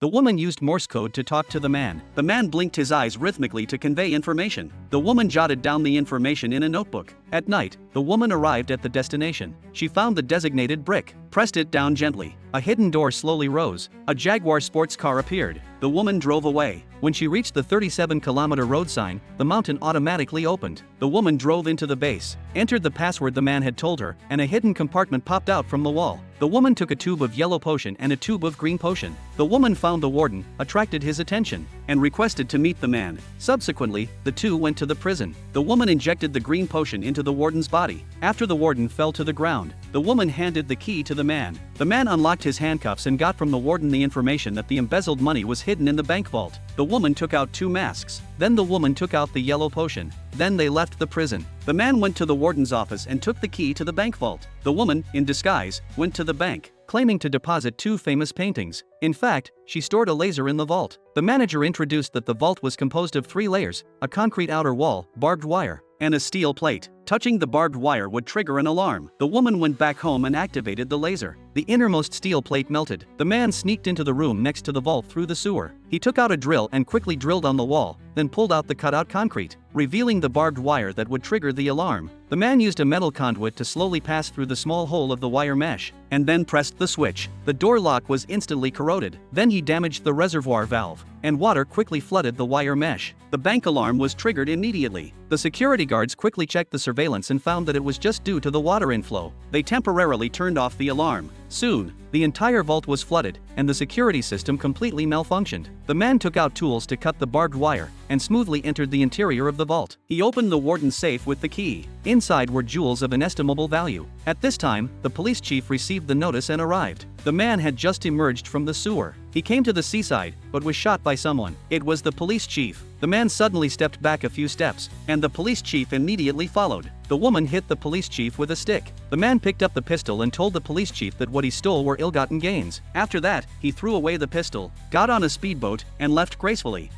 The woman used Morse code to talk to the man. The man blinked his eyes rhythmically to convey information. The woman jotted down the information in a notebook. At night, the woman arrived at the destination. She found the designated brick, pressed it down gently. A hidden door slowly rose. A Jaguar sports car appeared. The woman drove away. When she reached the 37-kilometer road sign, the mountain automatically opened. The woman drove into the base, entered the password the man had told her, and a hidden compartment popped out from the wall. The woman took a tube of yellow potion and a tube of green potion. The woman found the warden, attracted his attention, and requested to meet the man. Subsequently, the two went to the prison. The woman injected the green potion into the warden's body. After the warden fell to the ground, the woman handed the key to the man. The man unlocked his handcuffs and got from the warden the information that the embezzled money was hidden in the bank vault. The woman took out 2 masks. Then the woman took out the yellow potion. Then they left the prison. The man went to the warden's office and took the key to the bank vault. The woman, in disguise, went to the bank, claiming to deposit 2 famous paintings. In fact, she stored a laser in the vault. The manager introduced that the vault was composed of 3 layers, a concrete outer wall, barbed wire, and a steel plate. Touching the barbed wire would trigger an alarm. The woman went back home and activated the laser. The innermost steel plate melted. The man sneaked into the room next to the vault through the sewer. He took out a drill and quickly drilled on the wall, then pulled out the cutout concrete, revealing the barbed wire that would trigger the alarm. The man used a metal conduit to slowly pass through the small hole of the wire mesh, and then pressed the switch. The door lock was instantly corroded. Then he damaged the reservoir valve, and water quickly flooded the wire mesh. The bank alarm was triggered immediately. The security guards quickly checked the surveillance and found that it was just due to the water inflow. They temporarily turned off the alarm. Soon, the entire vault was flooded, and the security system completely malfunctioned. The man took out tools to cut the barbed wire, and smoothly entered the interior of the vault. He opened the warden's safe with the key. Inside were jewels of inestimable value. At this time, the police chief received the notice and arrived. The man had just emerged from the sewer. He came to the seaside, but was shot by someone. It was the police chief. The man suddenly stepped back a few steps, and the police chief immediately followed. The woman hit the police chief with a stick. The man picked up the pistol and told the police chief that what he stole were ill-gotten gains. After that, he threw away the pistol, got on a speedboat, and left gracefully.